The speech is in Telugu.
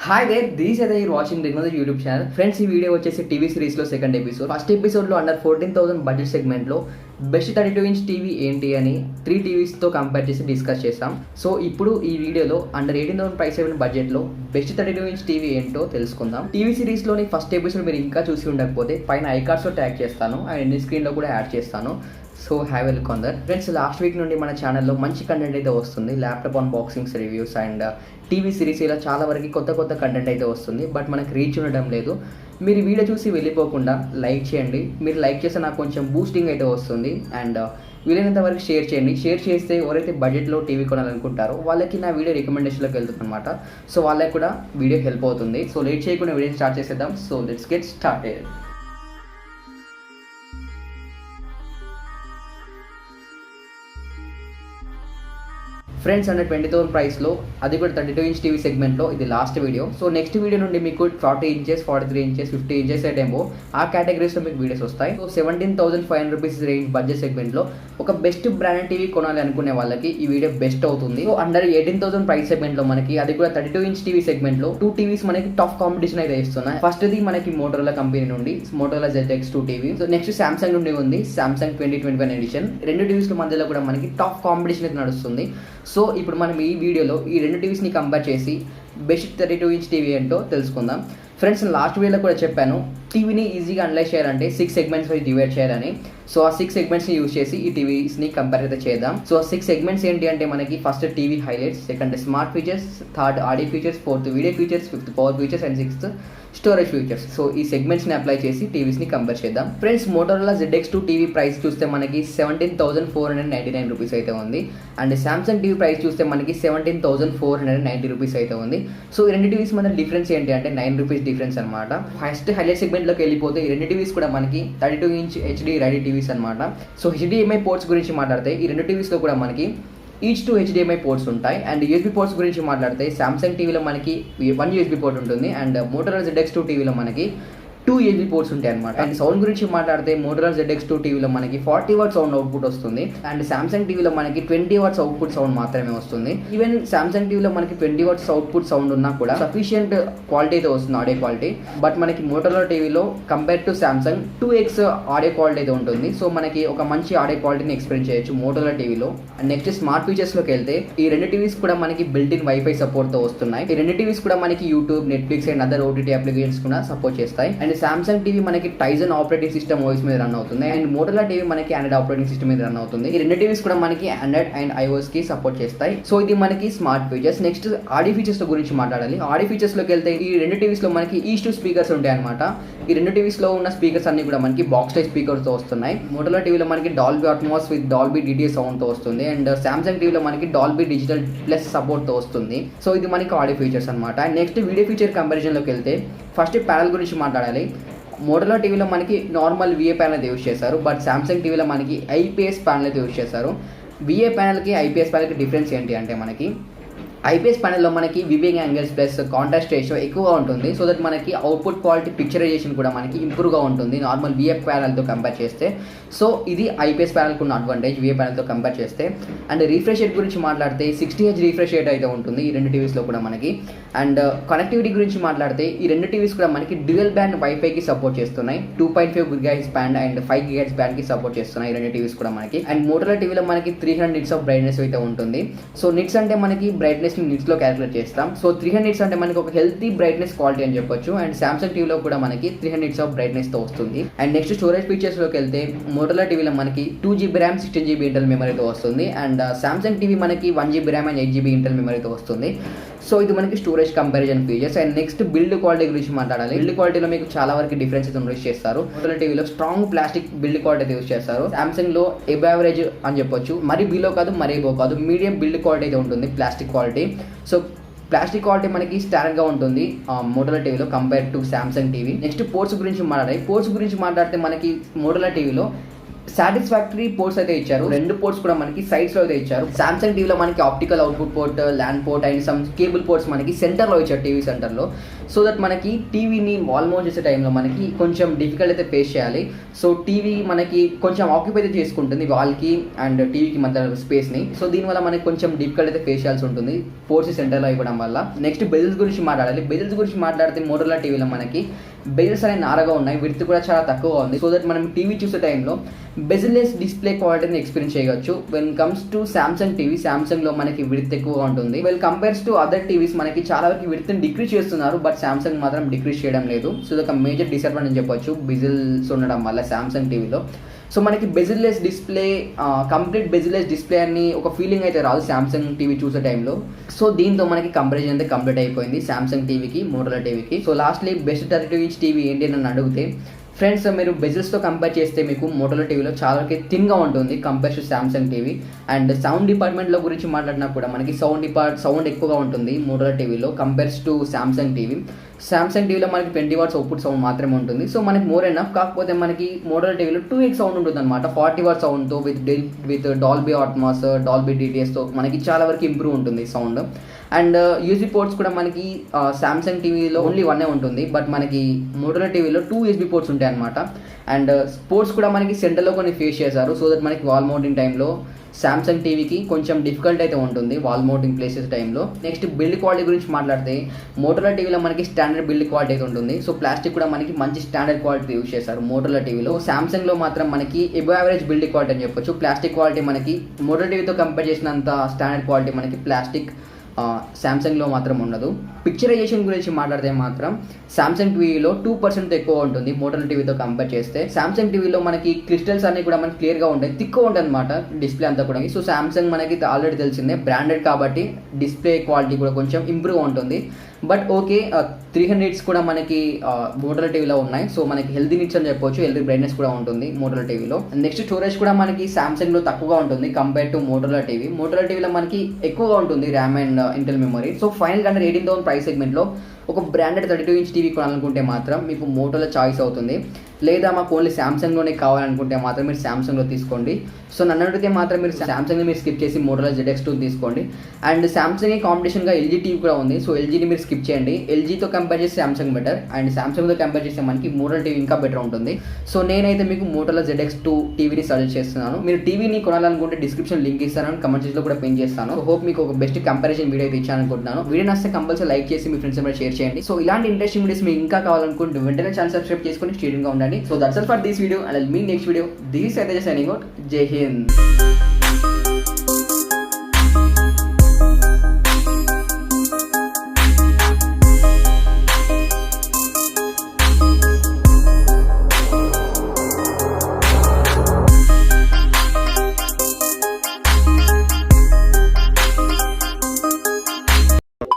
హాయ్ దేర్ దీస్ అయితే మీరు వాచింగ్ దిగ్మద యూట్యూబ్ ఛానల్. ఫ్రెండ్స్, ఈ వీడియో వచ్చేసి టీవీ సిరీస్లో సెకండ్ ఎపిసోడ్. ఫస్ట్ ఎపిసోడ్లో అండర్ 14,000 బడ్జెట్ సెగ్మెంట్లో బెస్ట్ 32" టీవీ ఏంటి అని 3 టీవీస్తో కంపేర్ చేసి డిస్కస్ చేస్తాం. సో ఇప్పుడు ఈ వీడియోలో అండర్ 18,000 ప్రైస్ అయిన బడ్జెట్లో బెస్ట్ 32" టీవీ ఏంటో తెలుసుకుందాం. టీవీ సిరీస్లోని ఫస్ట్ ఎపిసోడ్ మీరు ఇంకా చూసి ఉండకపోతే పైన ఐకార్డ్స్లో ట్యాగ్ చేస్తాను అండ్ ఎండ్ స్క్రీన్లో కూడా యాడ్ చేస్తాను. So have a look on that. Friends, last week నుండి మన ఛానల్లో మంచి కంటెంట్ అయితే వస్తుంది. Laptop unboxings, reviews and TV series ఇలా చాలా వరకు కొత్త కంటెంట్ అయితే వస్తుంది. బట్ మనకు రీచ్ ఉండడం లేదు. మీరు వీడియో చూసి వెళ్ళిపోకుండా లైక్ చేయండి. మీరు లైక్ చేస్తే నాకు కొంచెం బూస్టింగ్ అయితే వస్తుంది. అండ్ వీలైనంత వరకు షేర్ చేయండి. షేర్ చేస్తే ఎవరైతే బడ్జెట్లో టీవీ కొనాలనుకుంటారో వాళ్ళకి నా వీడియో రికమెండేషన్లోకి వెళ్తుంది అనమాట. సో వాళ్ళకి కూడా వీడియో హెల్ప్ అవుతుంది. సో లేట్ చేయకుండా వీడియో స్టార్ట్ చేసేద్దాం. So let's get started. Friends, under 20,000 ప్రైస్లో అది కూడా 32" టీవీ సెగ్మెంట్లో ఇది last video. So next video నుండి మీకు 40 ఇంచెస్, 43 ఇంచెస్, 50 ఇంచెస్ ఏమో ఆ కేటగిరీస్లో మీకు వీడియోస్ వస్తాయి. సో 17,500 రూపీస్ రేంజ్ బడ్జెట్ సెగ్మెంట్లో ఒక బెస్ట్ బ్రాండ్ టీవీ కొనాలి అనుకునే వాళ్ళకి ఈ వీడియో బెస్ట్ అవుతుంది. సో అండర్ 18,000 ప్రైస్ సెగ్మెంట్లో మనకి అది కూడా 32" టీవీ సెగ్మెంట్లో 2 టీవీస్ మనకి టఫ్ కాంపిటీషన్ అయితే ఇస్తున్నాయి. ఫస్ట్ది మనకి మోటోరోలా కంపెనీ నుండి Motorola ZX2 TV. So next Samsung నుండి ఉంది సామ్సంగ్ 2021 ఎడిషన్. రెండు టీవీస్ మధ్యలో కూడా మనకి టఫ్ కాంపిటీషన్ అయితే నడుస్తుంది. సో ఇప్పుడు మనం ఈ వీడియోలో ఈ రెండు టీవీస్ని కంపేర్ చేసి బెస్ట్ 32" టీవీ ఏంటో తెలుసుకుందాం. ఫ్రెండ్స్, లాస్ట్ వీడియోలో కూడా చెప్పాను టీవీని ఈజీగా అనలైజ్ చేయాలంటే 6 సెగ్మెంట్స్ డివైడ్ చేయాలని. సో ఆ 6 సెగ్మెంట్స్ని యూజ్ చేసి ఈ టీవీస్ని కంపేర్ అయితే చేద్దాం. సో ఆ 6 సెగ్మెంట్స్ ఏంటి అంటే మనకి first TV highlights, second smart features, third audio features, fourth video features, fifth power features and sixth storage features. So ఈ సెగ్మెంట్స్ని అప్లై చేసి టీవీస్ని కంపేర్ చేద్దాం. Friends, Motorola ZX2 TV price చూస్తే మనకి 17,499 రూపీస్ అయితే ఉంది. అండ్ సామ్సంగ్ టీవీ ప్రైస్ చూస్తే మనకి 17,490 రూపీస్ అయితే ఉంది. సో ఈ రెండు టీవీస్ మన డిఫరెన్స్ ఏంటి అంటే 9 రూపీస్ డిఫరెన్స్ అనమాట. ఫస్ట్ హైలైట్ సెగ్మెంట్లోకి వెళ్ళిపోతే ఈ రెండు టీవీస్ కూడా మనకి 32" HD రెడీ టీవీస్ అనమాట. సో HDMI పోర్ట్స్ గురించి మాట్లాడితే ఈ రెండు టీవీస్లో కూడా మనకి ఈచ్ 2 HDMI పోర్ట్స్ ఉంటాయి. అండ్ USB పోర్ట్స్ గురించి మాట్లాడితే సామ్సంగ్ టీవీలో మనకి 1 USB పోర్ట్ ఉంటుంది. అండ్ మోటోరోలా ZX2 టీవీలో మనకి 2 USB పోర్ట్స్ ఉంటాయి అనమాట. అండ్ సౌండ్ గురించి మాట్లాడితే మోటోరోలా ZX2 టీవీలో మనకి 40 వాట్ సౌండ్ అవుట్పుట్ వస్తుంది. అండ్ సామ్సంగ్ టీవీలో మనకి 20 వాట్స్ అవుట్పుట్ సౌండ్ మాత్రమే వస్తుంది. ఈవెన్ సామ్సంగ్ టీవీలో మనకి 20 వాట్స్ అవుట్పుట్ సౌండ్ ఉన్నా కూడా సఫిషియంట్ క్వాలిటీ అయితే వస్తుంది, ఆడియో క్వాలిటీ. బట్ మనకి మోటోరోలా టీవీలో compare to Samsung 2x audio quality అయితే ఉంటుంది. సో మనకి ఒక మంచి ఆడియో క్వాలిటీని ఎక్స్పీరియన్స్ చేయొచ్చు మోటోరోలా టీవీలో. అండ్ నెక్స్ట్ స్మార్ట్ ఫీచర్స్లోకి వెళ్తే ఈ రెండు టీవీస్ కూడా మనకి బిల్ట్ ఇన్ వైఫై సపోర్ట్తో వస్తున్నాయి. ఈ రెండు టీవీస్ కూడా మనకి YouTube, Netflix and other OTT applications కూడా సపోర్ట్ చేస్తాయి. అండ్ సామ్సంగ్ టీవీ మనకి టైజన్ ఆపరేటింగ్ సిస్టమ్ OS మీద రన్ అవుతుంది. అండ్ మోటోరోలా టీవీ మనకి ఆండ్రాయిడ్ ఆపరేటింగ్ సిస్టమ్ మీద రన్ అవుతుంది. ఈ రెండు టీవీస్ కూడా మనకి ఆండ్రాయిడ్ అండ్ iOS కి సపోర్ట్ చేస్తాయి. సో ఇది మనకి smart features. Next audio features గురించి మాట్లాడాలి. ఆడియో ఫీచర్స్ లోకి వెళ్తే ఈ రెండు టీవీస్ లో మనకి ఈచ్ 2 స్పీకర్స్ ఉంటాయి అనమాట. ఈ రెండు టీవీస్ లో ఉన్న స్పీకర్స్ అన్ని కూడా మనకి బాక్స్ టైప్ స్పీకర్స్ తో వస్తున్నాయి. మోటోరోలా టీవీలో మనకి Dolby Atmos with Dolby DTS sound తో వస్తుంది. అండ్ సామ్సంగ్ టీవీలో మనకి డాల్బీ డిజిటల్ ప్లస్ సపోర్ట్ తో వస్తుంది. సో ఇది మనకి ఆడియో ఫీచర్స్ అనమాట. And next video feature comparison లోకి వెళ్తే ఫస్ట్ ప్యానల్ గురించి మాట్లాడాలి. మోటోరోలా టీవీలో మనకి నార్మల్ VA ప్యానల్ అయితే యూజ్ చేశారు. బట్ సామ్సంగ్ టీవీలో మనకి IPS ప్యానల్ అయితే యూజ్ చేశారు. VA ప్యానల్కి IPS ప్యానల్కి డిఫరెన్స్ ఏంటి అంటే మనకి IPS ప్యానల్లో మనకి weaving angles plus contrast ratio ఎక్కువగా ఉంటుంది. సో దట్ మనకి అవుట్పుట్ క్వాలిటీ పిక్చరైజేషన్ కూడా మనకి ఇంప్రూవ్గా ఉంటుంది నార్మల్ VA ప్యానల్తో కంపేర్ చేస్తే. సో ఇది IPS ప్యానల్కి ఉన్న అడ్వాంటేజ్ VA ప్యానల్తో కంపేర్ చేస్తే. అండ్ రిఫ్రెష్ రేట్ గురించి మాట్లాడితే 60Hz రిఫ్రెష్ రేట్ అయితే ఉంటుంది ఈ రెండు టీవీస్లో కూడా మనకి. అండ్ కనెక్టివిటీ గురించి మాట్లాడితే ఈ రెండు టీవీస్ కూడా మనకి డ్యూయల్ బ్యాండ్ వైఫైకి సపోర్ట్ చేస్తున్నాయి. 2.5 GHz బ్యాండ్ అండ్ 5 GHz బ్యాండ్కి సపోర్ట్ చేస్తున్నాయి ఈ రెండు టీవీస్ కూడా మనకి. అండ్ మోటోరోలా టీవీలో మనకి 300 nits ఆఫ్ బ్రైట్నెస్ అయితే ఉంటుంది. సో నిట్స్ అంటే మనకి బ్రైట్నెస్ నిట్స్ లో క్యాలిక్యులేట్ చేస్తాం. సో 300 nits అంటే మనకి ఒక హెల్తీ బ్రైట్నెస్ క్వాలిటీ అని చెప్పొచ్చు. అండ్ సామ్సంగ్ టీవీలో కూడా మనకి 300 nits ఆఫ్ బ్రైట్నెస్ తో వస్తుంది. అండ్ నెక్స్ట్ స్టోరేజ్ ఫీచర్స్ లోకి వెళ్తే మోటోరోలా టీవీలో మనకి 2GB RAM 16GB ఇంటర్నల్ మెమరీతో వస్తుంది. అండ్ సామ్సంగ్ టీవీ మనకి 1GB RAM and 8GB internal మెమరీతో వస్తుంది. సో ఇది మనకి storage comparison features. And next build quality గురించి మాట్లాడాలి. బిల్డ్ క్వాలిటీలో మీకు చాలా వరకు డిఫరెన్స్ అయితే యూజ్ చేస్తారు. మోటోరోలా టీవీలో స్ట్రాంగ్ ప్లాస్టిక్ బిల్డ్ క్వాలిటీ అయితే యూజ్ చేస్తారు. సామ్సంగ్ లో ఎబ్-యావరేజ్ అని చెప్పొచ్చు, మరి బిలో కాదు మరి ఎబో కాదు, మీడియం బిల్డ్ క్వాలిటీ అయితే ఉంటుంది plastic quality. So plastic quality మనకి స్టాండర్డ్గా ఉంటుంది మోటోరోలా టీవీలో compare to Samsung TV. Next ports గురించి మాట్లాడాలి. పోర్ట్స్ గురించి మాట్లాడితే మనకి మోటోరోలా టీవీలో సాటిస్ఫాక్టరీ పోర్ట్స్ అయితే ఇచ్చారు. 2 పోర్ట్స్ కూడా మనకి సైడ్స్ లో అయితే ఇచ్చారు. సామ్సంగ్ టీవీలో మనకి optical output port, LAN port and some cable ports మనకి సెంటర్ లో ఇచ్చారు, టీవీ సెంటర్ లో. సో దట్ మనకి టీవీని వాల్ మౌంట్ చేసే టైంలో మనకి కొంచెం డిఫికల్ట్ అయితే ఫేస్ చేయాలి. సో టీవీ మనకి కొంచెం ఆక్యుపై అయితే చేసుకుంటుంది వాల్ కి అండ్ టీవీకి మధ్య స్పేస్ ని. సో దీనివల్ల మనకి కొంచెం డిఫికల్ట్ అయితే ఫేస్ చేయాల్సి ఉంటుంది పోర్ట్స్ సెంటర్ లో ఇవ్వడం వల్ల. నెక్స్ట్ బెజిల్స్ గురించి మాట్లాడాలి. బెజిల్స్ గురించి మాట్లాడితే మోటరోలా టీవీలో మనకి బెజిల్స్ అనేవి నారగా ఉన్నాయి, విడ్త్ కూడా చాలా తక్కువగా ఉంది. సో దట్ మనం టీవీ చూసే టైంలో బెజిల్లెస్ డిస్ప్లే క్వాలిటీని ఎక్స్పీరియన్స్ చేయవచ్చు. When comes to Samsung TV, Samsung లో మనకి విడ్త్ ఎక్కువగా ఉంటుంది. Well compares to other TVs మనకి చాలా వరకు విడ్త్ డిక్రీజ్ చేస్తున్నారు, బట్ సామ్సంగ్ మాత్రం డిక్రీజ్ చేయడం లేదు. సో ఇది ఒక మేజర్ డిసడ్వాంటేజ్ చెప్పొచ్చు బెజిల్స్ ఉండడం వల్ల సామ్సంగ్ టీవీలో. సో మనకి bezelless display, complete bezelless display అని ఒక ఫీలింగ్ అయితే రాదు సామ్సంగ్ టీవీ చూసే టైంలో. సో దీంతో మనకి కంపారిజన్ అయితే కంప్లీట్ అయిపోయింది సామ్సంగ్ టీవీకి, మోటరోలా టీవీకి. So lastly best 32 inch TV ఏంటి అని నన్ను అడిగితే ఫ్రెండ్స్, మీరు బెజిల్స్తో కంపేర్ చేస్తే మీకు మోటరోలా టీవీలో చాలా వరకు థిన్గా ఉంటుంది compare to Samsung TV. And sound డిపార్ట్మెంట్లో గురించి మాట్లాడినా కూడా మనకి సౌండ్ ఎక్కువగా ఉంటుంది మోటరోలా టీవీలో compares to Samsung TV. Samsung టీవీలో మనకి 20 వాట్స్ అవుట్పుట్ సౌండ్ మాత్రమే ఉంటుంది. సో మనకి మోర్ ఎనఫ్. కాకపోతే మనకి మోటరోలా టీవీలో 2x సౌండ్ ఉంటుంది అనమాట, 40 వాట్స్ సౌండ్తో విత్ డాల్బీ అట్మాస్, డాల్బీ డిటిఎస్తో మనకి చాలా వరకు ఇంప్రూవ్ ఉంటుంది సౌండ్. అండ్ యూఎస్బీ పోర్ట్స్ కూడా మనకి సామ్సంగ్ టీవీలో ఓన్లీ 1 ఉంటుంది, బట్ మనకి మోటరోలా టీవీలో 2 యూఎస్బీ పోర్ట్స్ ఉంటాయి అనమాట. అండ్ పోర్ట్స్ కూడా మనకి సెంటర్లో కొన్ని ఫేస్ చేశారు. సో దట్ మనకి వాల్ మౌంటింగ్ టైంలో సామ్సంగ్ టీవీకి కొంచెం డిఫికల్ట్ అయితే ఉంటుంది వాల్ మౌంటింగ్ ప్లేసెస్ టైంలో. నెక్స్ట్ బిల్డ్ క్వాలిటీ గురించి మాట్లాడితే మోటరోలా టీవీలో మనకి స్టాండర్డ్ బిల్డ్ క్వాలిటీ అయితే ఉంటుంది. సో ప్లాస్టిక్ కూడా మనకి మంచి స్టాండర్డ్ క్వాలిటీ యూజ్ చేశారు మోటరోలా టీవీలో. సామ్సంగ్లో మాత్రం మనకి ఎబో యావరేజ్ బిల్డ్ క్వాలిటీ అని చెప్పొచ్చు. ప్లాస్టిక్ క్వాలిటీ మనకి మోటరోలా టీవీతో కంపేర్ చేసినంత స్టాండర్డ్ క్వాలిటీ మనకి ప్లాస్టిక్ సామ్సంగ్లో మాత్రం ఉండదు. పిక్చరైజేషన్ గురించి మాట్లాడితే మాత్రం సామ్సంగ్ టీవీలో 2% ఎక్కువ ఉంటుంది మోటరోలా టీవీతో కంపేర్ చేస్తే. సామ్సంగ్ టీవీలో మనకి క్రిస్టల్స్ అన్ని కూడా మనకి క్లియర్గా ఉంటాయి, తిక్కువ ఉంటుంది అనమాట డిస్ప్లే అంతా కూడా. సో సామ్సంగ్ మనకి ఆల్రెడీ తెలిసిందే బ్రాండెడ్ కాబట్టి డిస్ప్లే క్వాలిటీ కూడా కొంచెం ఇంప్రూవ్ ఉంటుంది. బట్ ఓకే, 300 నిట్స్ కూడా మనకి మోటరోలా టీవీలో ఉన్నాయి. సో మనకి హెల్దీ నిట్స్ అని చెప్పొచ్చు, హెల్దీ బ్రైట్నెస్ కూడా ఉంటుంది మోటరోలా టీవీలో. నెక్స్ట్ స్టోరేజ్ కూడా మనకి సామ్సంగ్లో తక్కువగా ఉంటుంది compare to Motorola TV. Motorola టీవీలో మనకి ఎక్కువగా ఉంటుంది RAM and Intel memory. So final అంటే 18,000 ప్రైస్ సెగ్మెంట్లో ఒక బ్రాండెడ్ 32 ఇంచ్ టీవీ కొనాలనుకుంటే మాత్రం మీకు మోటోలో చాయిస్ అవుతుంది. లేదా మాకు ఓన్లీ సామ్సంగ్లోనే కావాలనుకుంటే మాత్రం మీరు సామ్సంగ్లో తీసుకోండి. సో నన్ను అడిగితే మాత్రం మీరు సామ్సంగ్ని మీరు స్కిప్ చేసి మోటోలో ZX2 తీసుకోండి. అండ్ సామ్సంగ్ కాంపిటీషన్గా ఎల్జీ టీవీ కూడా ఉంది. సో ఎల్జీని మీరు స్కిప్ చేయండి. ఎల్జీతో కంపేర్ చేసి సామ్సంగ్ బెటర్, అండ్ సామ్సంగ్తో కంపేర్ చేస్తే మనకి మోటోలో టీవీ ఇంకా బెటర్ ఉంటుంది. సో నేనైతే మీకు మోటోలో ZX2 టీవీని సజెస్ట్ చేస్తున్నాను. మీరు టీవీని కొనాలనుకుంటే డిస్క్రిప్షన్ లింక్ ఇస్తాను, కమెంట్ సెక్షన్లో కూడా పిన్ చేస్తాను. సో హోప్ మీకు ఒక బెస్ట్ కంపారిజన్ వీడియో అయితే ఇచ్చాను అనుకుంటున్నాను. వీడియో నచ్చితే కంపల్సరీ లైక్ చేసి మీ ఫ్రెండ్స్ షేర్ చేయండి. సో ఇలాంటి ఇంట్రెస్టింగ్ వీడియోస్ మీకు ఇంకా కావాలనుకుంటే వెంటనే ఛానల్ సబ్స్క్రైబ్ చేసుకొని స్టేడియంగా ఉండండి. So that's all for this video, and I'll meet next video. This is Satyaj signing out. Jai Hind.